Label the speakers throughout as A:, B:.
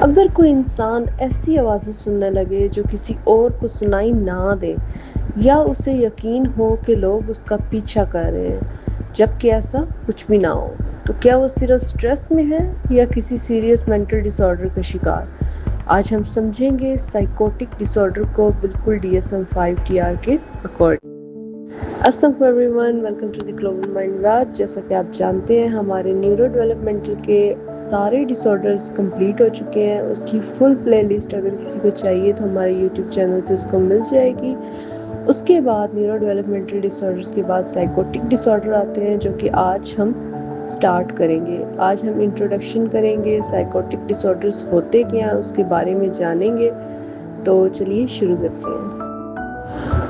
A: अगर कोई इंसान ऐसी आवाज़ें सुनने लगे जो किसी और को सुनाई ना दे या उसे यकीन हो कि लोग उसका पीछा कर रहे हैं जबकि ऐसा कुछ भी ना हो, तो क्या वो सिर्फ स्ट्रेस में है या किसी सीरियस मेंटल डिसऑर्डर का शिकार। आज हम समझेंगे साइकोटिक डिसऑर्डर को बिल्कुल DSM-5 TR के अकॉर्डिंग। अस्सलाम everyone, welcome to the global mind watch. जैसा कि आप जानते हैं, हमारे न्यूरो डेवलपमेंटल के सारे डिसऑर्डर्स कंप्लीट हो चुके हैं। उसकी फुल प्लेलिस्ट अगर किसी को चाहिए तो हमारे यूट्यूब चैनल पे उसको मिल जाएगी। उसके बाद न्यूरो डेवलपमेंटल डिसऑर्डर्स के बाद साइकोटिक डिसऑर्डर आते हैं, जो कि आज हम स्टार्ट करेंगे। आज हम इंट्रोडक्शन करेंगे, साइकोटिक डिसऑर्डर्स होते क्या हैं उसके बारे में जानेंगे। तो चलिए शुरू करते हैं।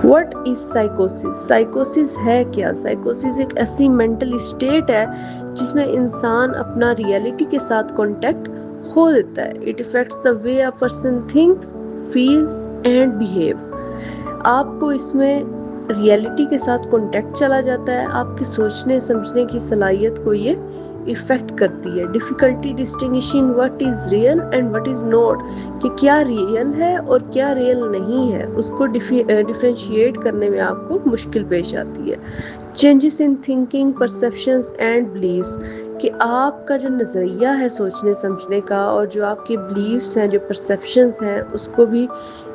A: What is साइकोसिस? साइकोसिस है क्या? साइकोसिस एक ऐसी मेंटल स्टेट है जिसमें इंसान अपना रियलिटी के साथ कांटेक्ट खो देता है। It effects the way a person thinks, feels and behave. आपको इसमें रियलिटी के साथ कांटेक्ट चला जाता है, आपकी सोचने समझने की सलाहियत को ये इफेक्ट करती है। Difficulty distinguishing what is real and what is not, कि क्या रियल है और क्या रियल नहीं है, उसको डिफरेंशिएट करने में आपको मुश्किल पेश आती है। Changes in thinking, perceptions and believes, कि आपका जो नज़रिया है सोचने समझने का और जो आपके बिलीव्स हैं, जो परसेप्शंस हैं, उसको भी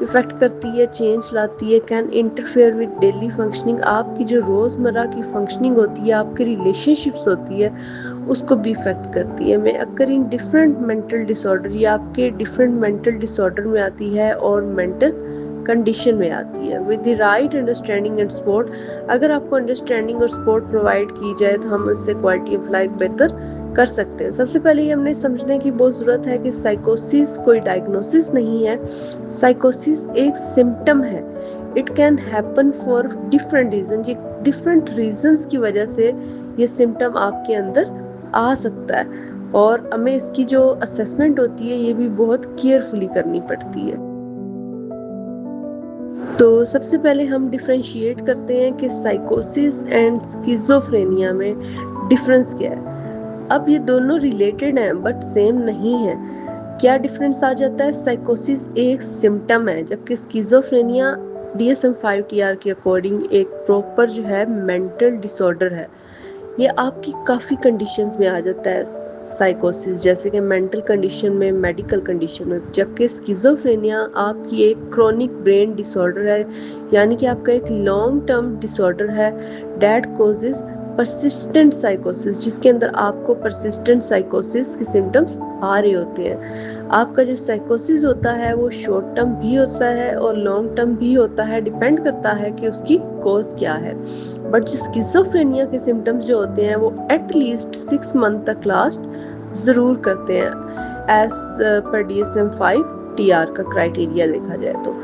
A: इफ़ेक्ट करती है, चेंज लाती है। Can interfere with daily functioning, आपकी जो रोज़मर्रा की फंक्शनिंग होती है, आपकी रिलेशनशिप्स होती है, उसको भी इफेक्ट करती है। मैं occur in different mental disorder, या आपके डिफरेंट मेंटल डिसऑर्डर में आती है और मेंटल कंडीशन में आती है। With the right understanding and support, अगर आपको अंडरस्टैंडिंग और सपोर्ट प्रोवाइड की जाए तो हम उससे क्वालिटी ऑफ लाइफ बेहतर कर सकते हैं। सबसे पहले ये हमने समझने की बहुत ज़रूरत है कि साइकोसिस कोई डायग्नोसिस नहीं है। साइकोसिस एक सिम्टम है। It can happen for different reason, different reasons की वजह से ये सिम्टम आपके अंदर आ सकता है, और हमें इसकी जो असेसमेंट होती है ये भी बहुत केयरफुली करनी पड़ती है। तो सबसे पहले हम डिफरेंशिएट करते हैं कि साइकोसिस एंड स्किज़ोफ्रेनिया में डिफरेंस क्या है। अब ये दोनों रिलेटेड हैं बट सेम नहीं है। क्या डिफरेंस आ जाता है? साइकोसिस एक सिम्टम है, जबकि स्किज़ोफ्रेनिया DSM-5 TR के अकॉर्डिंग एक प्रॉपर जो है मेंटल डिसऑर्डर है। ये आपकी काफ़ी कंडीशंस में आ जाता है साइकोसिस, जैसे कि मेंटल कंडीशन में, मेडिकल कंडीशन में, जबकि स्किज़ोफ्रेनिया आपकी एक क्रोनिक ब्रेन डिसऑर्डर है, यानी कि आपका एक लॉन्ग टर्म डिसऑर्डर है। डैट कॉजेज परसिस्टेंट साइकोसिस, जिसके अंदर आपको परसिस्टेंट साइकोसिस के सिम्टम्स आ रहे होते हैं। आपका जो साइकोसिस होता है वो शॉर्ट टर्म भी होता है और लॉन्ग टर्म भी होता है, डिपेंड करता है कि उसकी कॉज क्या है। बट जो स्किज़ोफ्रेनिया के सिम्टम्स जो होते हैं वो एटलीस्ट 6 मंथ तक लास्ट ज़रूर करते हैं, एज पर DSM-5 TR का क्राइटेरिया देखा जाए तो।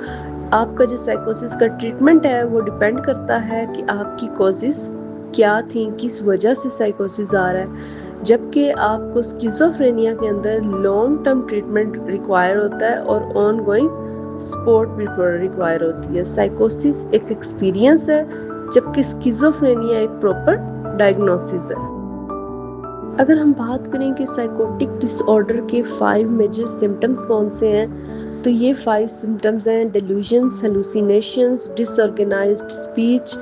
A: आपका जो साइकोसिस का ट्रीटमेंट है वो डिपेंड करता है कि आपकी कॉजेज क्या थी, किस वजह से साइकोसिस आ रहा है। जबकि आपको स्किज़ोफ्रेनिया के अंदर लॉन्ग टर्म ट्रीटमेंट रिक्वायर होता है और ऑन गोइंग सपोर्ट भी रिक्वायर होती है। साइकोसिस एक एक्सपीरियंस है, जबकि स्किज़ोफ्रेनिया एक प्रॉपर डायग्नोसिस है। अगर हम बात करें कि साइकोटिक डिसऑर्डर के 5 मेजर सिम्टम्स कौन से हैं, तो ये 5 सिम्टम्स हैं: delusions, hallucinations, disorganised speech,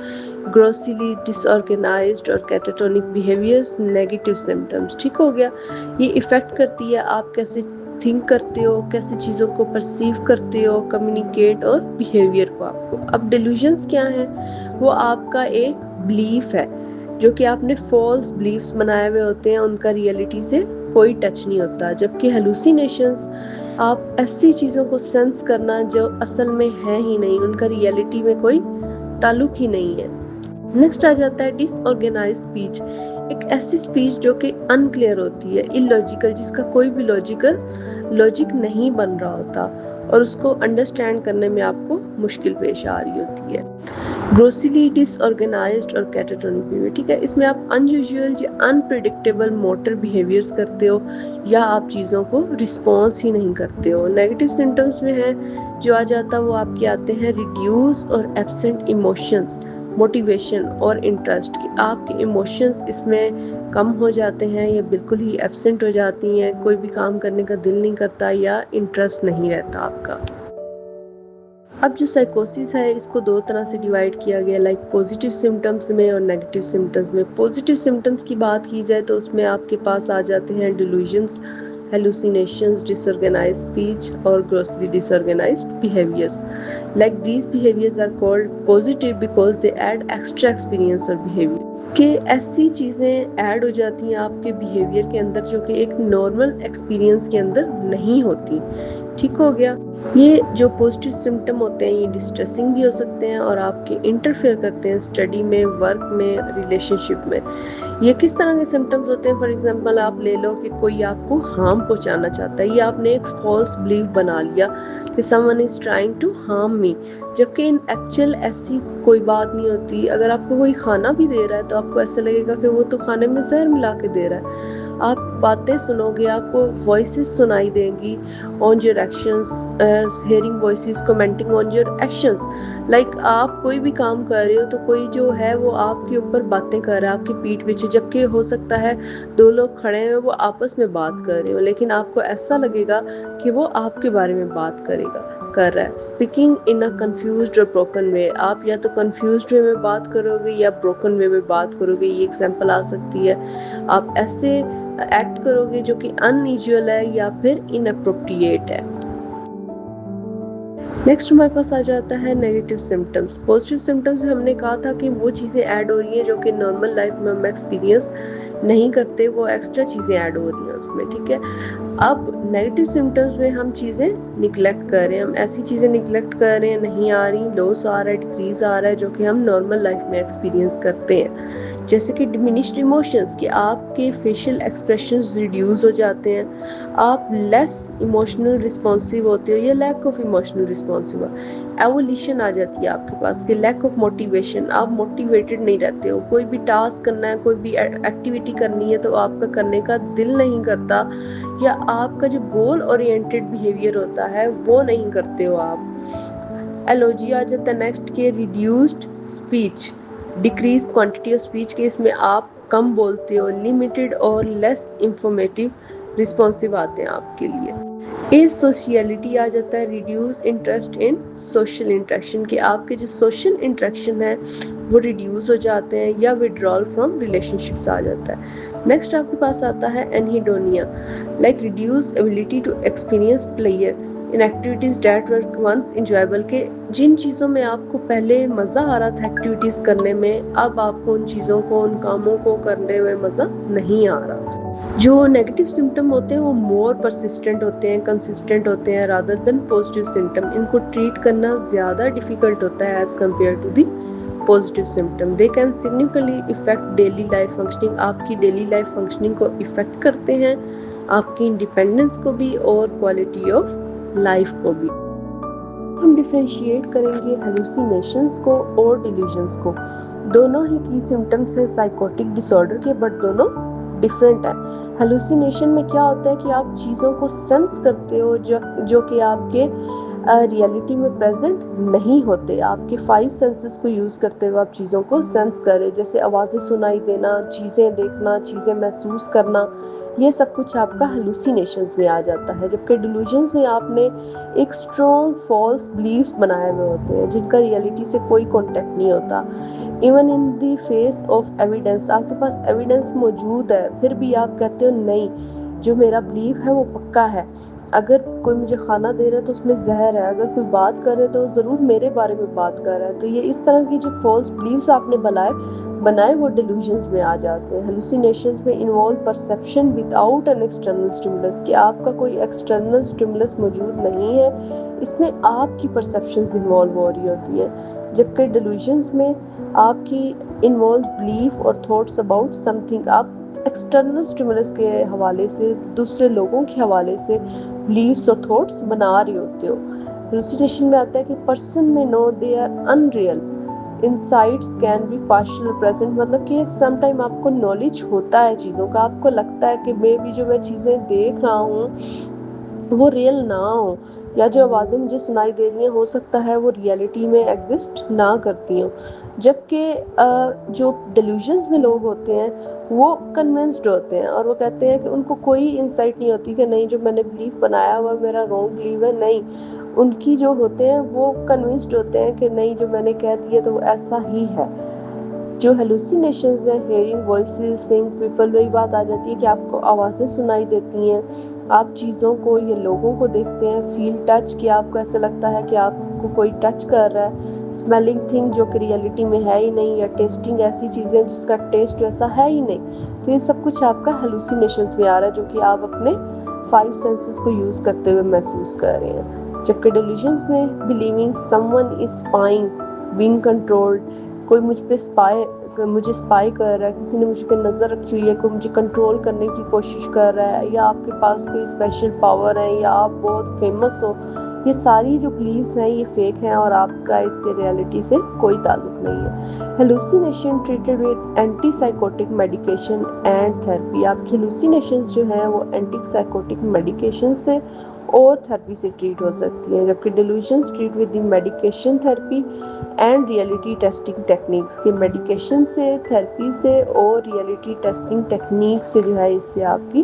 A: grossly disorganised और कैटाटोनिक बिहेवियर्स, नेगेटिव सिम्टम्स। ठीक हो गया। ये इफ़ेक्ट करती है आप कैसे थिंक करते हो, कैसे चीज़ों को परसीव करते हो, कम्युनिकेट और बिहेवियर को आपको। अब डिल्यूजन्स क्या है? वो आपका एक बिलीफ है जो कि आपने फॉल्स बिलीफ्स बनाए हुए होते हैं, उनका रियलिटी से कोई टच नहीं होता। जबकि हेलुसिनेशंस, आप ऐसी चीज़ों को सेंस करना जो असल में है ही नहीं, उनका रियलिटी में कोई ताल्लुक ही नहीं है। नेक्स्ट आ जाता है डिसऑर्गेनाइज स्पीच, एक ऐसी स्पीच जो कि अनक्लियर होती है, इलॉजिकल, जिसका कोई भी लॉजिक नहीं बन रहा होता और उसको अंडरस्टैंड करने में आपको मुश्किल पेश आ रही होती है। ग्रोसली डिसऑर्गेनाइज्ड और कैटाटोनिक बिहेवियर, ठीक है, इसमें आप अनयूजुअल या अनप्रिडिक्टेबल मोटर बिहेवियर्स करते हो या आप चीज़ों को रिस्पॉन्स ही नहीं करते हो। नेगेटिव सिम्टम्स में है जो आ जाता है वो आपके आते हैं रिड्यूस और एब्सेंट इमोशंस, मोटिवेशन और इंटरेस्ट कि आपके इमोशंस इसमें कम हो जाते हैं या बिल्कुल ही एब्सेंट हो जाती हैं, कोई भी काम करने का दिल नहीं करता या इंटरेस्ट नहीं रहता आपका। अब जो साइकोसिस है इसको दो तरह से डिवाइड किया गया, लाइक पॉजिटिव सिम्टम्स में और नेगेटिव सिम्टम्स में। पॉजिटिव सिम्टम्स की बात की जाए तो उसमें आपके पास आ जाते हैं डिल्यूजन्स, hallucinations, disorganized speech और grossly disorganized behaviors. Like these behaviors are called positive because they add extra experience or behavior. कि ऐसी चीज़ें ऐड हो जाती हैं आपके बिहेवियर के अंदर जो कि एक नॉर्मल एक्सपीरियंस के अंदर नहीं होती। ठीक हो गया। ये जो पॉजिटिव सिम्टम होते हैं ये डिस्ट्रेसिंग भी हो सकते हैं और आपके इंटरफेयर करते हैं स्टडी में, वर्क में, रिलेशनशिप में। ये किस तरह के सिम्टम्स होते हैं? फॉर एग्जांपल आप ले लो कि कोई आपको हार्म पहुंचाना चाहता है, ये आपने एक फॉल्स बिलीव बना लिया कि someone is trying to harm me, जबकि इन एक्चुअल ऐसी कोई बात नहीं होती। अगर आपको कोई खाना भी दे रहा है तो आपको ऐसा लगेगा कि वो तो खाने में जहर मिला के दे रहा है। आप बातें सुनोगे, आपको वॉइसेस सुनाई देंगी on your actions, hearing voices commenting on your actions. Like आप कोई भी काम कर रहे हो तो कोई जो है वो आपके ऊपर बातें कर रहा है आपकी पीठ पीछे, जबकि हो सकता है दो लोग खड़े हैं वो आपस में बात कर रहे हो, लेकिन आपको ऐसा लगेगा कि वो आपके बारे में बात कर रहा है। स्पीकिंग इन अ कंफ्यूज्ड और ब्रोकन वे, आप या तो कंफ्यूज्ड वे में बात करोगे या ब्रोकन वे में बात करोगे। ये एग्जांपल आ सकती है। आप ऐसे एक्ट करोगे जो कि अनयूजुअल है या फिर इनअप्रोप्रिएट है। नेक्स्ट हमारे पास आ जाता है नेगेटिव सिम्टम्स। पॉजिटिव सिम्टम्स में हमने कहा था कि वो चीज़ें ऐड हो रही हैं जो कि नॉर्मल लाइफ में हम एक्सपीरियंस नहीं करते, वो एक्स्ट्रा चीज़ें ऐड हो रही हैं उसमें। ठीक है। अब नेगेटिव सिम्टम्स में हम चीज़ें निगलेक्ट कर रहे हैं, हम ऐसी चीज़ें निगलेक्ट कर रहे हैं, नहीं आ रही, लॉस आ रहा है, डिक्रीज आ रहा है, जो कि हम नॉर्मल लाइफ में एक्सपीरियंस करते हैं। जैसे कि डिमिनिश्ड इमोशंस, कि आपके फेशियल एक्सप्रेशंस रिड्यूस हो जाते हैं, आप लेस इमोशनल रिस्पॉन्सिव होते हो या lack of emotional responsive. Evolution आ जाती है आपके पास कि लैक ऑफ मोटिवेशन, आप मोटिवेटेड नहीं रहते हो। कोई भी टास्क करना है, कोई भी एक्टिविटी करनी है तो आपका करने का दिल नहीं करता, या आपका जो गोल ओरिएंटेड बिहेवियर होता है वो नहीं करते हो आप। एलर्जी आ जाता है नेक्स्ट के reduced speech, decrease quantity of speech के इसमें आप कम बोलते हो, लिमिटेड और लेस इंफॉर्मेटिव रिस्पॉन्सिव आते हैं आपके लिए। ए सोशियलिटी आ जाता है, reduce interest in social interaction, के आपके जो सोशल इंटरेक्शन है वो रिड्यूस हो जाते हैं, या विड्रॉल फ्रॉम रिलेशनशिप्स आ जाता है। नेक्स्ट आपके पास आता है anhedonia, like reduce ability to experience pleasure in activities that were once enjoyable, के जिन चीज़ों में आपको पहले मज़ा आ रहा था एक्टिविटीज़ करने में, अब आपको उन चीज़ों को, उन कामों को करने में मज़ा नहीं आ रहा। जो नेगेटिव सिम्टम होते हैं वो मोर परसिस्टेंट होते हैं, कंसिस्टेंट होते हैं रादर देन पॉजिटिव सिम्टम। इनको ट्रीट करना ज़्यादा डिफिकल्ट होता है as compare to the positive symptom. They can significantly affect daily life functioning, आपकी डेली लाइफ फंक्शनिंग को इफेक्ट करते हैं, आपकी इंडिपेंडेंस को भी और क्वालिटी ऑफ लाइफ को भी। हम डिफरेंशिएट करेंगे हेलुसिनेशंस को और डिल्यूजन्स को। दोनों ही की सिम्टम्स हैं साइकोटिक डिसऑर्डर के, बट दोनों डिफरेंट है। हेलुसिनेशन में क्या होता है कि आप चीज़ों को सेंस करते हो जो कि आपके रियलिटी में प्रेजेंट नहीं होते। आपके 5 सेंसेस को यूज़ करते हुए आप चीज़ों को सेंस कर रहे, जैसे आवाज़ें सुनाई देना, चीज़ें देखना, चीज़ें महसूस करना, ये सब कुछ आपका हेलुसिनेशंस में आ जाता है। जबकि डिल्यूजन्स में आपने एक स्ट्रॉन्ग फॉल्स बिलीव्स बनाए हुए होते हैं जिनका रियलिटी से कोई कॉन्टेक्ट नहीं होता। Even in the face of evidence, आपके पास एविडेंस मौजूद है फिर भी आप कहते हो नहीं, जो मेरा बिलीव है वो पक्का है। अगर कोई मुझे खाना दे रहा है तो उसमें जहर है, अगर कोई बात कर रहा है तो ज़रूर मेरे बारे में बात कर रहा है। तो ये इस तरह की जो फॉल्स बिलीव्स आपने बनाए वो डिल्यूजन्स में आ जाते हैं। हेलुसिनेशंस में involve perception without an external stimulus, कि आपका कोई एक्सटर्नल स्टिमुलस मौजूद नहीं है, इसमें आपकी परसेप्शंस इन्वॉल्व हो रही होती है। जबकि डिल्यूजन्स में आपकी इन्वॉल्व बिलीफ और थॉट्स अबाउट समथिंग, आप एक्सटर्नल स्टिमुलस के हवाले से, दूसरे लोगों के हवाले से बिलीव्स और थॉट्स बना रहे होते हो। हेलुसिनेशन में आता है कि पर्सन में know they are unreal, insights can be partial present, मतलब कि सम टाइम आपको नॉलेज होता है चीज़ों का, आपको लगता है कि मे भी जो मैं चीज़ें देख रहा हूँ वो रियल ना हो, या जो आवाज़ें मुझे सुनाई दे रही हैं हो सकता है वो रियलिटी में एग्जिस्ट ना करती हों। जबकि जो डिल्यूजन्स में लोग होते हैं वो कन्विंस्ड होते हैं और वो कहते हैं कि उनको कोई इंसाइट नहीं होती कि नहीं जो मैंने बिलीव बनाया हुआ मेरा रॉन्ग बिलीव है, नहीं, उनकी जो होते हैं वो कन्विंस्ड होते हैं कि नहीं जो मैंने कह दिया तो वो ऐसा ही है। जो हेलुसिनेशंस है, हियरिंग वॉइसेस, सीइंग पीपल, वही बात आ जाती है कि आपको आवाज़ें सुनाई देती हैं, आप चीज़ों को या लोगों को देखते हैं, फील टच, कि आपको ऐसा लगता है कि आपको कोई टच कर रहा है, स्मेलिंग थिंग जो कि रियलिटी में है ही नहीं, या टेस्टिंग ऐसी चीज़ें जिसका टेस्ट वैसा है ही नहीं। तो ये सब कुछ आपका हेलुसिनेशंस में आ रहा है जो कि आप अपने 5 सेंसेस को यूज़ करते हुए महसूस कर रहे हैं। जबकि डिल्यूजन्स में believing someone is spying, being controlled, कोई मुझे स्पाई कर रहा है, किसी ने मुझ पे नज़र रखी हुई है, कोई मुझे कंट्रोल करने की कोशिश कर रहा है, या आपके पास कोई स्पेशल पावर है, या आप बहुत फेमस हो, ये सारी जो बिलीव्स हैं ये फेक हैं और आपका इसके रियलिटी से कोई ताल्लुक नहीं है। Hallucination treated with anti psychotic medication and therapy. आपकी हेलुसिनेशंस जो हैं वो एंटी साइकोटिक मेडिकेशन से और थेरेपी से ट्रीट हो सकती है, जबकि delusions treat with the medication, therapy and reality testing techniques. के मेडिकेशन से, थेरेपी से और रियलिटी टेस्टिंग टेक्निक से जो है इससे आपकी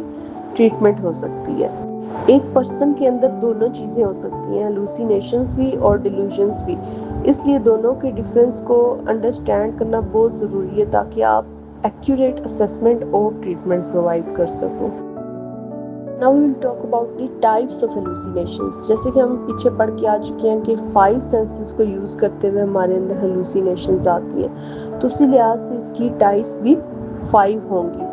A: ट्रीटमेंट हो सकती है। एक पर्सन के अंदर दोनों चीज़ें हो सकती हैं, हेलुसिनेशंस भी और डिल्यूजन्स भी, इसलिए दोनों के डिफरेंस को अंडरस्टैंड करना बहुत ज़रूरी है ताकि आप एक्यूरेट असेसमेंट और ट्रीटमेंट प्रोवाइड कर सको। Now we will talk about the types of hallucinations. जैसे कि हम पीछे पढ़ के आ चुके हैं कि 5 सेंसेस को यूज़ करते हुए हमारे अंदर हेलुसिनेशंस आती हैं, तो इसी लिहाज से इसकी टाइप्स भी 5 होंगी।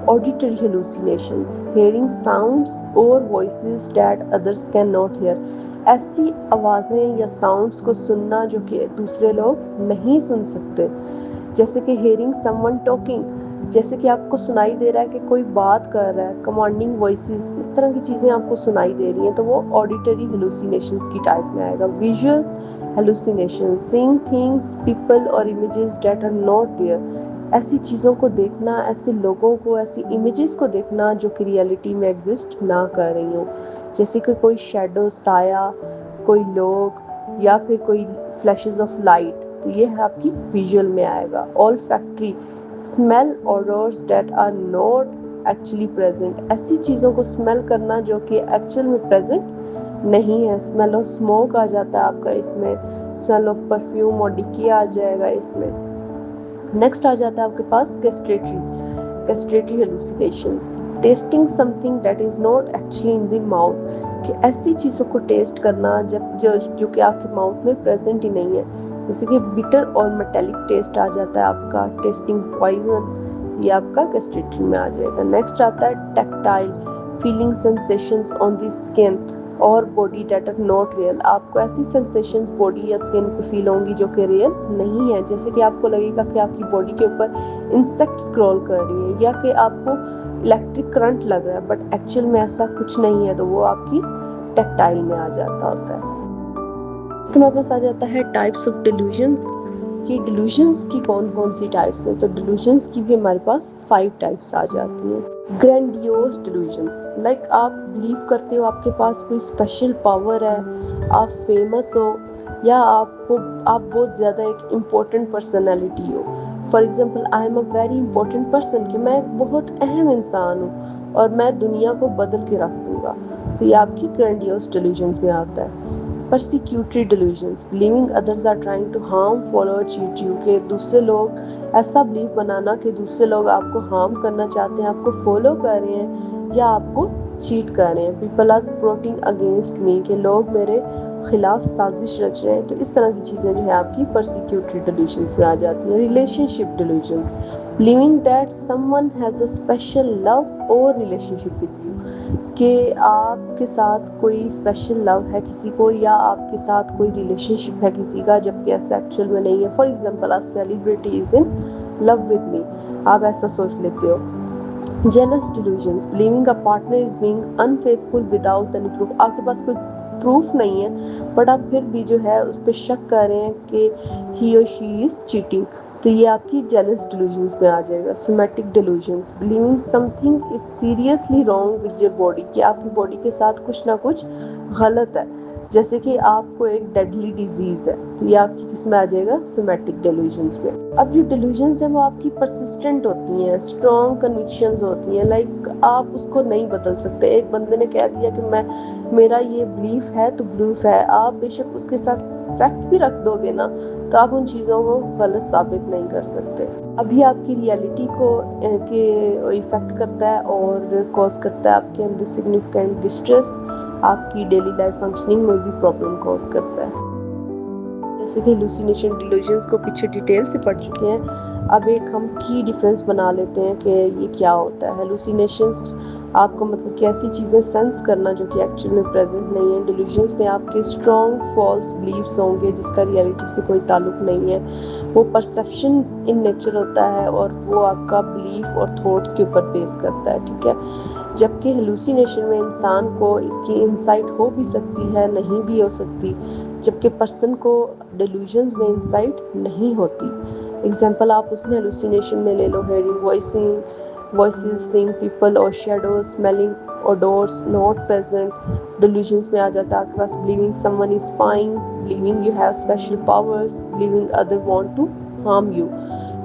A: ऑडिटरी हेलुसिनेशंस, हेयरिंग साउंड्स और voices that others can not here, ऐसी आवाज़ें या साउंड्स को सुनना जो कि दूसरे लोग नहीं सुन सकते। जैसे कि हेयरिंग समवन टॉकिंग, जैसे कि आपको सुनाई दे रहा है कि कोई बात कर रहा है, कमांडिंग वॉइसेस, इस तरह की चीज़ें आपको सुनाई दे रही हैं, तो वो ऑडिटरी हेलुसिनेशंस की टाइप में आएगा। Visual hallucination, seeing things, people और images that are not there, ऐसी चीज़ों को देखना, ऐसे लोगों को, ऐसी इमेजेस को देखना जो कि रियलिटी में एग्जिस्ट ना कर रही हो, जैसे कि कोई शेडो, साया, कोई लोग, या फिर कोई फ्लैशेस ऑफ लाइट, तो ये है आपकी विजुअल में आएगा। Olfactory, smell odours that are not actually present, ऐसी चीज़ों को स्मेल करना जो कि एक्चुअल में प्रेजेंट नहीं है। स्मेल ऑफ स्मोक आ जाता है आपका इसमें, स्मेल ऑफ परफ्यूम और डिकी आ जाएगा इसमें। नेक्स्ट आ जाता है आपके पास gustatory hallucinations, tasting something that is not actually in the mouth, कि ऐसी चीज़ों को टेस्ट करना जब जो कि आपके माउथ में प्रेजेंट ही नहीं है, जैसे कि बिटर और मेटेलिक टेस्ट आ जाता है आपका। टेस्टिंग पॉइजन, ये आपका कैस्ट्रेटरी में आ जाएगा। नेक्स्ट आता है tactile, feeling sensations on the skin और body that are not real, आपको ऐसी सेंसेशंस बॉडी या स्किन पे फील होंगी जो कि रियल नहीं है, जैसे कि आपको लगेगा कि आपकी बॉडी के ऊपर इंसेक्ट स्क्रॉल कर रही है, या कि आपको इलेक्ट्रिक करंट लग रहा है, बट एक्चुअल में ऐसा कुछ नहीं है, तो वो आपकी टैक्टाइल में आ जाता होता है। तो हमारे पास आ जाता है टाइप्स ऑफ डिल्यूजन्स, कि डिल्यूजन्स की कौन कौन सी टाइप्स हैं। तो डिल्यूजन्स की भी हमारे पास 5 टाइप्स आ जाती हैं। ग्रैंडियोस डिल्यूजन्स, लाइक आप बिलीव करते हो आपके पास कोई स्पेशल पावर है, आप फेमस हो, या आप बहुत ज़्यादा एक इम्पोर्टेंट पर्सनैलिटी हो। For example, I am a very important person, कि मैं एक बहुत अहम इंसान हूँ और मैं दुनिया को बदल के रख दूँगा, तो ये आपकी ग्रैंडियोस डिल्यूजन्स में आता है। Persecutory delusions, believing others are trying to harm, follow और चीट यू, के दूसरे लोग, ऐसा बिलीव बनाना कि दूसरे लोग आपको हार्म करना चाहते हैं, आपको फॉलो कर रहे हैं या आपको चीट कर रहे हैं। People are plotting against me, के लोग मेरे खिलाफ साजिश रच रहे हैं, तो इस तरह की चीज़ें जो है आपकी परसिक्यूटरी डिल्यूजन्स में आ जाती हैं। Relationship delusions, believing that someone has a special love और रिलेशनशिप विद यू, कि आपके साथ कोई स्पेशल लव है किसी को, या आपके साथ कोई रिलेशनशिप है किसी का, जबकि ऐसा एक्चुअल में नहीं है। For example, a celebrity is in love with me, आप ऐसा सोच लेते हो। Jealous delusions, believing a partner is being unfaithful without any proof, आपके पास कोई प्रूफ नहीं है बट आप फिर भी जो है उस पर शक कर रहे हैं कि ही और शी इज चीटिंग, तो ये आपकी जेलस डिल्यूजन्स में आ जाएगा। Somatic delusions, believing something is seriously wrong with your body, कि आपकी बॉडी के साथ कुछ ना कुछ गलत है, जैसे कि आपको एक डेडली डिजीज है तो ये आपकी किस में आ जाएगा, सोमैटिक डिल्यूजन्स में। अब जो डिल्यूजन्स है वो आपकी परसिस्टेंट होती हैं, स्ट्रॉन्ग कन्विक्शंस होती हैं, लाइक आप उसको नहीं बदल सकते। एक बंदे ने कह दिया कि मैं मेरा ये बिलीफ है तो बिलीफ है, आप बेशक उसके साथ फैक्ट भी रख दोगे ना तो आप उन चीज़ों को गलत साबित नहीं कर सकते। अभी आपकी रियलिटी को के इफेक्ट करता है और कॉज करता है आपके अंदर सिग्निफिकेंट डिस्ट्रेस, आपकी डेली लाइफ फंक्शनिंग में भी प्रॉब्लम कॉज करता है। जैसे कि हेलुसिनेशन डिल्यूजन्स को पीछे डिटेल से पढ़ चुके हैं, अब एक हम की डिफरेंस बना लेते हैं कि ये क्या होता है। हेलुसिनेशंस आपको मतलब कि ऐसी चीज़ें सेंस करना जो कि एक्चुअल में प्रेजेंट नहीं है। डिल्यूजन्स में आपके स्ट्रॉन्ग फॉल्स बिलीव्स होंगे जिसका रियलिटी से कोई ताल्लुक नहीं है, वो परसेप्शन इन नेचर होता है और वो आपका बिलीफ और थॉट्स के ऊपर बेस करता है, ठीक है। जबकि हेलुसिनेशन में इंसान को इसकी इंसाइट हो भी सकती है, नहीं भी हो सकती, जबकि पर्सन को डिल्यूजन्स में इंसाइट नहीं होती। एग्जांपल आप उसमें हेलुसिनेशन में ले लो, हेयरिंग वॉइसेस, सीइंग पीपल और shadows, smelling odours not present. Delusions में आ जाता है आपके पास believing someone is spying, believing you have special powers, believing other want to harm you.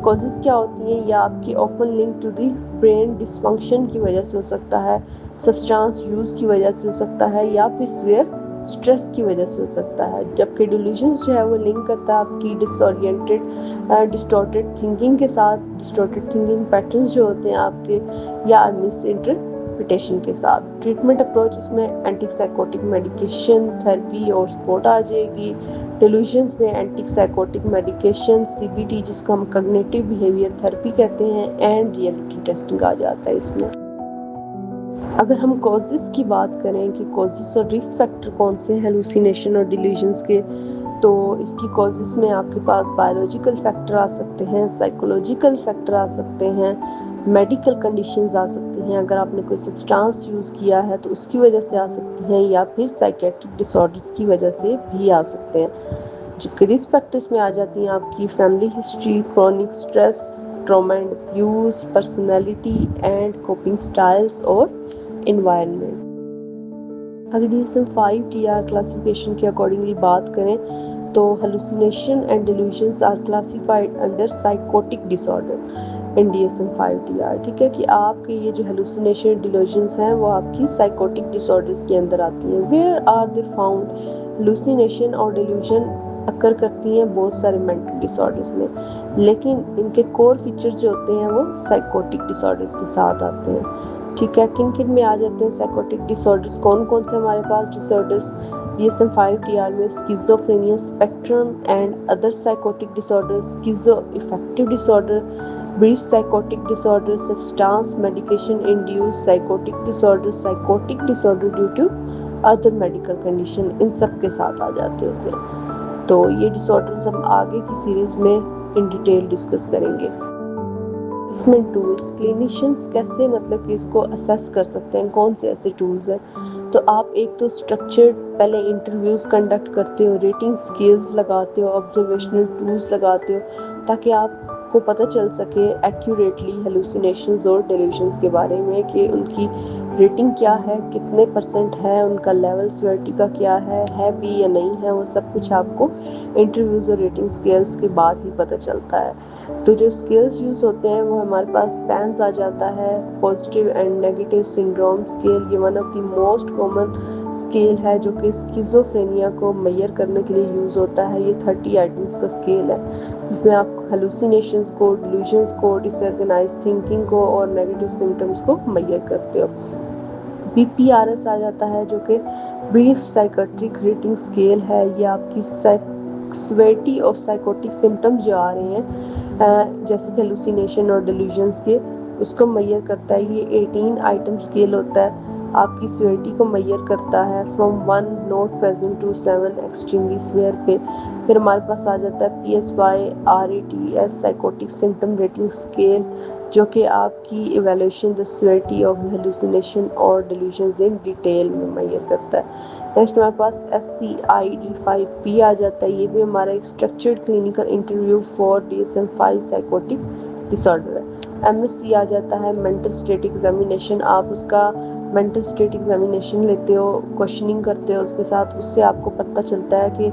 A: Causes क्या होती हैं, या आपकी often link to the brain dysfunction की वजह से हो सकता है, सब्सटेंस यूज़ की वजह से हो सकता है, या फिर सीवियर स्ट्रेस की वजह से हो सकता है। जबकि डिल्यूजन्स जो है वो लिंक करता है आपकी डिसओरिएंटेड डिस्टॉर्टेड थिंकिंग के साथ, डिस्टॉर्टेड थिंकिंग पैटर्न्स जो होते हैं आपके, या मिस इंटरप्रिटेशन के साथ। ट्रीटमेंट अप्रोच इसमें एंटी साइकोटिक मेडिकेशन, थेरेपी और सपोर्ट आ जाएगी। डिल्यूजन्स में एंटी साइकोटिक मेडिकेशन, सीबीटी जिसको हम कॉग्निटिव बिहेवियर थेरेपी कहते हैं, एंड रियलिटी टेस्टिंग आ जाता है इसमें। अगर हम कॉजेस की बात करें कि कॉजेस और रिस्क फैक्टर कौन से हैं हेलुसिनेशन और डिल्यूजन्स के, तो इसकी कॉजेस में आपके पास बायोलॉजिकल फैक्टर आ सकते हैं, साइकोलॉजिकल फैक्टर आ सकते हैं, मेडिकल कंडीशंस आ सकती हैं, अगर आपने कोई सब्सटेंस यूज़ किया है तो उसकी वजह से आ सकती हैं, या फिर साइकेट्रिक डिसऑर्डर्स की वजह से भी आ सकते हैं। जो रिस्क फैक्टर्स में आ जाती हैं आपकी family history, chronic stress, trauma and abuse, personality and coping styles और एनवायरनमेंट। अगर DSM-5 TR क्लासिफिकेशन के अकॉर्डिंगली बात करें तो hallucination and delusions are classified under psychotic disorder in DSM-5 TR, ठीक है, कि आपके ये जो हेलुसिनेशन डिल्यूजन्स हैं वो आपकी साइकोटिक डिसऑर्डर्स के अंदर आती हैं। Where are they found, hallucination और डिल्यूजन अकर करती हैं बहुत सारे मेंटल डिसऑर्डर्स में, लेकिन इनके कोर फीचर्स जो होते हैं वो साइकोटिक डिसऑर्डर्स के साथ आते हैं, ठीक है। किन किन में आ जाते हैं साइकोटिक डिसऑर्डर्स, कौन कौन से हमारे पास डिसऑर्डर्स DSM-5 TR में, schizophrenia spectrum and other psychotic disorders, schizo affective disorder, brief psychotic disorder, substance medication induce psychotic disorder, psychotic disorder due to other medical condition, इन सब के साथ आ जाते होते हैं। तो ये डिसऑर्डर्स हम आगे की सीरीज में इन डिटेल डिस्कस करेंगे। असेसमेंट टूल्स, क्लिनिशियंस कैसे मतलब कि इसको असेस कर सकते हैं, कौन से ऐसे टूल्स हैं, तो आप एक तो स्ट्रक्चर्ड पहले इंटरव्यूज़ कंडक्ट करते हो, रेटिंग स्केल्स लगाते हो, ऑब्जर्वेशनल टूल्स लगाते हो, ताकि आपको पता चल सके एक्यूरेटली हेलुसिनेशंस और डिल्यूजन्स के बारे में कि उनकी रेटिंग क्या है, कितने % है, उनका लेवल सिवियरिटी का क्या है भी या नहीं है, वो सब कुछ आपको इंटरव्यूज़ और रेटिंग स्केल्स के बाद ही पता चलता है। तो जो स्केल्स यूज़ होते हैं वो हमारे पास पैंस आ जाता है, positive and negative syndrome scale, ये one of the most common scale है जो कि स्किज़ोफ्रेनिया को मेजर करने के लिए यूज़ होता है। ये 30 आइटम्स का स्केल है जिसमें आप हेलुसिनेशंस को, डिल्यूजन्स को, डिसऑर्गेनाइज्ड थिंकिंग को और नेगेटिव सिम्टम्स को मेजर करते हो। BPRS आ जाता है जो कि ब्रीफ साइकेट्रिक रेटिंग स्केल है, ये आपकी सेवेरिटी और साइकोटिक सिम्टम्स जो आ रहे हैं जैसे कि हेलुसिनेशन और डिल्यूजन्स के, उसको मेजर करता है। ये 18 आइटम स्केल होता है, आपकी सेवेरिटी को मेजर करता है from 1 not present to 7 extremely severe पे। फिर हमारे पास आ जाता है PSY-RATS psychotic symptom rating scale जो कि आपकी evaluation the severity of hallucination और डिल्यूजन्स इन डिटेल में मेजर करता है। नेक्स्ट हमारे पास SCID-5P आ जाता है, ये भी हमारा एक structured clinical interview for DSM-5 psychotic disorder है। MSC आ जाता है, मेंटल स्टेट एग्जामिनेशन। आप उसका मेंटल स्टेट एग्जामिनेशन लेते हो, क्वेश्चनिंग करते हो उसके साथ, उससे आपको पता चलता है कि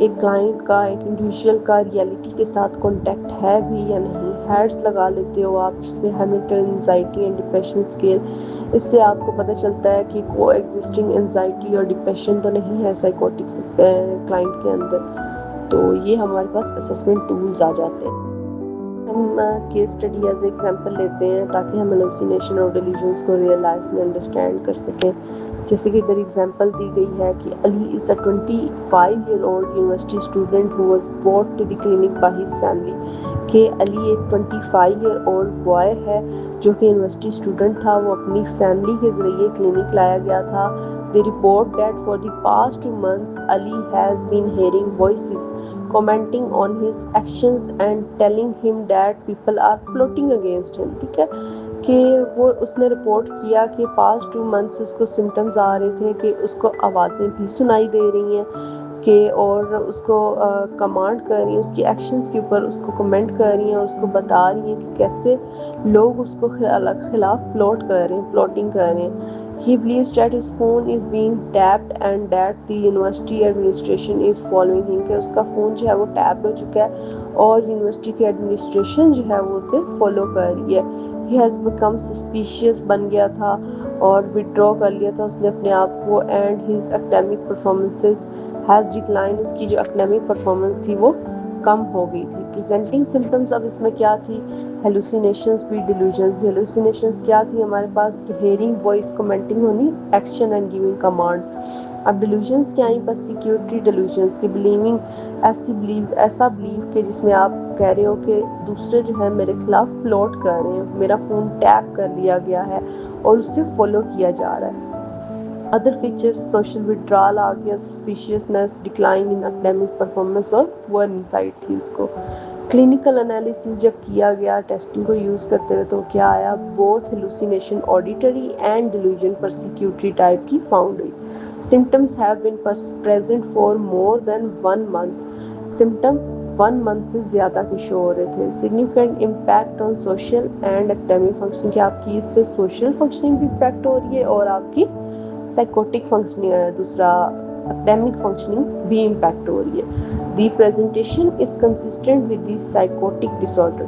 A: एक क्लाइंट का, एक इंडिविजुअल का रियलिटी के साथ कांटेक्ट है भी या नहीं। हेड्स लगा लेते हो आप इसमें, Hamilton anxiety and depression scale. इससे आपको पता चलता है कि को एग्जिस्टिंग एंजाइटी और डिप्रेशन तो नहीं है साइकोटिक क्लाइंट के अंदर। तो ये हमारे पास असेसमेंट टूल्स आ जाते हैं। हम केस स्टडी एज एग्जांपल लेते हैं ताकि हम हेलुसिनेशन और डिल्यूजन्स को रियल लाइफ में अंडरस्टैंड कर सकें। जैसे कि इधर एग्जांपल दी गई है कि Ali is a 25-year-old university student who was brought to the clinic by his family. कि अली एक 25-year-old बॉय है जो कि यूनिवर्सिटी स्टूडेंट था, वो अपनी फैमिली के जरिए क्लिनिक लाया गया था। They report that for the past 2 months Ali has been hearing voices commenting on his actions and telling him that people are plotting against him। ठीक है, कि वो उसने रिपोर्ट किया कि पास्ट 2 मंथ्स उसको सिम्टम्स आ रहे थे कि उसको आवाज़ें भी सुनाई दे रही हैं कि और उसको कमांड कर रही हैं, उसकी एक्शंस के ऊपर उसको कमेंट कर रही हैं और उसको बता रही हैं कि कैसे लोग उसको खिलाफ प्लॉट कर रहे हैं, प्लॉटिंग कर रहे हैं। He believes that his phone is being tapped and that the university administration is following him। कि उसका फ़ोन जो है वो टैप हो चुका है और यूनिवर्सिटी की एडमिनिस्ट्रेशन जो है वो उसे फॉलो कर रही है। He has become suspicious बन गया था और विड्रॉ कर लिया था उसने अपने आप को। and his academic performances has declined। उसकी जो academic performance थी वो कम हो गई थी। प्रेजेंटिंग सिम्टम्स अब इसमें क्या थी, हेलुसिनेशंस भी, डिल्यूजन्स भी। हेलुसिनेशंस क्या थी हमारे पास कि हेयरिंग वॉइस, कमेंटिंग होनी, एक्शन एंड गिविंग कमांड्स। अब डिल्यूजन्स क्या आई, बस सिक्योरिटी डिल्यूजन्स की बिलीविंग, ऐसा बिलीव के जिसमें आप कह रहे हो कि दूसरे जो है मेरे खिलाफ प्लॉट कर रहे हैं, मेरा फ़ोन टैप कर लिया गया है और उससे फॉलो किया जा रहा है। अदर फीचर, सोशल विड्रॉल आ गया, suspiciousness, decline in academic performance और पुअर इनसाइट थी उसको। क्लिनिकल एनालिसिस जब किया गया टेस्टिंग को यूज़ करते हुए तो क्या आया, both hallucination auditory and delusion persecutory type की फाउंड हुई। Symptoms have been present for more than 1 month. Symptom 1 month से ज़्यादा के शो हो रहे थे। Significant impact on social and academic functioning, कि आपकी इससे सोशल फंक्शनिंग भी इम्पैक्ट हो रही है और आपकी साइकोटिक फंक्शनिंग, दूसरा एकेडमिक फंक्शनिंग भी इम्पैक्ट हो रही है। The presentation is consistent with the psychotic disorder,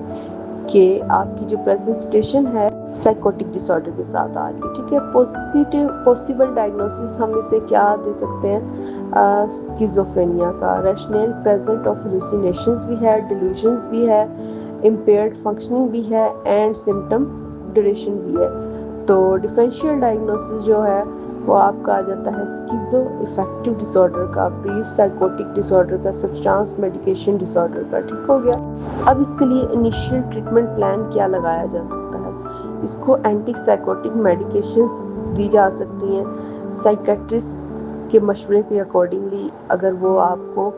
A: कि आपकी जो प्रेजेंटेशन है साइकोटिक डिसऑर्डर के साथ आ रही है। ठीक है, पॉसिबल डायग्नोसिस हम इसे क्या दे सकते हैं, स्किज़ोफ्रेनिया का। रैशनल प्रेजेंट ऑफ हेलुसिनेशंस भी है, डिल्यूजन्स भी है, इम्पेयर्ड फंक्शनिंग भी है एंड सिम्टम ड्यूरेशन भी है। तो डिफरेंशियल डायग्नोसिस जो है वो आपका आ जाता है स्किज़ो इफेक्टिव डिसऑर्डर का, प्री साइकोटिक डिसऑर्डर का, सब्सटेंस मेडिकेशन डिसऑर्डर का। ठीक हो गया। अब इसके लिए इनिशियल ट्रीटमेंट प्लान क्या लगाया जा सकता है, इसको एंटी साइकोटिक मेडिकेशंस दी जा सकती हैं साइकेट्रिस्ट के मशवरे के अकॉर्डिंगली। अगर वो आपको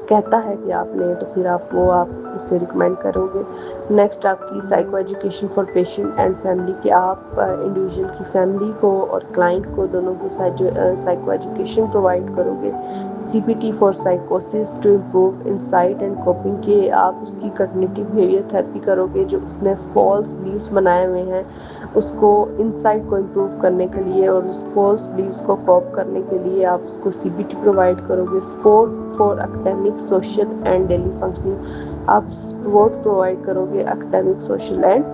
A: कहता है कि आप लें तो फिर आप उसे रिकमेंड करोगे। नेक्स्ट आपकी psycho education for patient and family, कि आप इंडिविजुअल की फैमिली को और क्लाइंट को दोनों को साइको एजुकेशन प्रोवाइड करोगे। CBT फॉर साइकोसिस to improve insight and coping, के आप उसकी कॉग्निटिव बिहेवियर थेरेपी करोगे, जो उसने फॉल्स बिलीव्स बनाए हुए हैं उसको इंसाइट को इम्प्रूव करने के लिए और उस फॉल्स बिलीव्स को कॉप करने के लिए आप उसको CBT प्रोवाइड करोगे। Support for academic, social and daily functioning, आप सपोर्ट प्रोवाइड करोगे academic, social and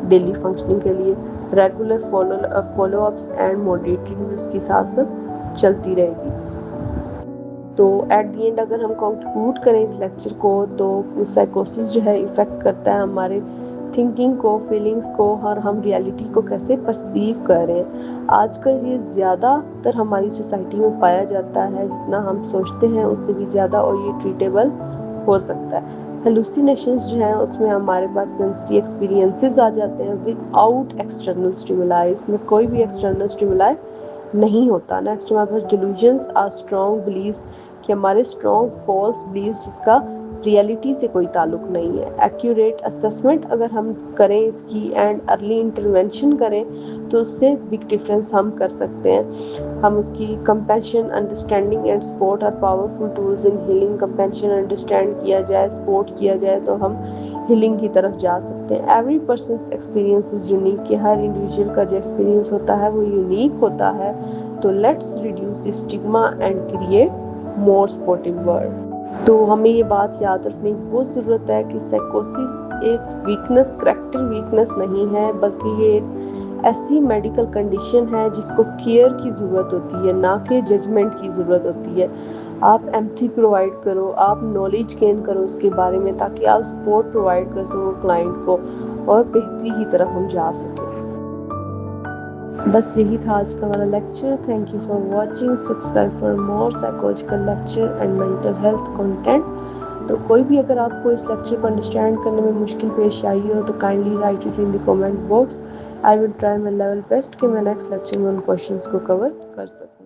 A: daily functioning के लिए। रेगुलर फॉलोअप्स एंड मॉनिटरिंग भी उसके साथ साथ चलती रहेगी। तो एट दी एंड अगर हम कंक्लूड करें इस लेक्चर को, तो साइकोसिस जो है इफ़ेक्ट करता है हमारे थिंकिंग को, फीलिंग्स को, और हम रियलिटी को कैसे परसीव कर रहे हैं। आजकल ये ज़्यादातर हमारी सोसाइटी में पाया जाता है, जितना हम सोचते हैं उससे भी ज़्यादा, और ये ट्रीटेबल हो सकता है। हेलुसिनेशंस जो हैं उसमें हमारे पास सेंसरी एक्सपीरियंसेस आ जाते हैं विदाउट एक्सटर्नल स्टिमुलाई, इसमें कोई भी एक्सटर्नल स्टिमुलाई नहीं होता। नेक्स्ट हमारे पास डिल्यूजन्स आर स्ट्रॉन्ग बिलीव्स, कि हमारे स्ट्रॉन्ग फॉल्स बिलीव्स जिसका रियलिटी से कोई ताल्लुक नहीं है। एक्यूरेट असेसमेंट अगर हम करें इसकी एंड अर्ली इंटरवेंशन करें तो उससे बिग डिफरेंस हम कर सकते हैं। हम उसकी compassion, understanding and support are powerful tools in healing. Compassion understand किया जाए, सपोर्ट किया जाए तो हम हीलिंग की तरफ जा सकते हैं। Every persons experience is unique, कि हर इंडिविजुअल का जो एक्सपीरियंस होता है वो यूनिक होता है। तो let's reduce the stigma and create more supportive world. तो हमें ये बात याद रखने की बहुत ज़रूरत है कि साइकोसिस एक वीकनेस, करैक्टर वीकनेस नहीं है, बल्कि ये एक ऐसी मेडिकल कंडीशन है जिसको केयर की ज़रूरत होती है, ना कि जजमेंट की ज़रूरत होती है। आप एम्पैथी प्रोवाइड करो, आप नॉलेज गेन करो उसके बारे में, ताकि आप सपोर्ट प्रोवाइड कर सको क्लाइंट को और बेहतरी की तरफ हम जा सकें। बस यही था आज का हमारा lecture. Thank you for watching. Subscribe for more psychological lecture and mental health content. तो कोई भी अगर आपको इस लेक्चर को अंडरस्टैंड करने में मुश्किल पेश आई हो तो kindly right it in the comment box. I will try my level best कि मैं नेक्स्ट लेक्चर में उन क्वेश्चंस को कवर कर सकूँ।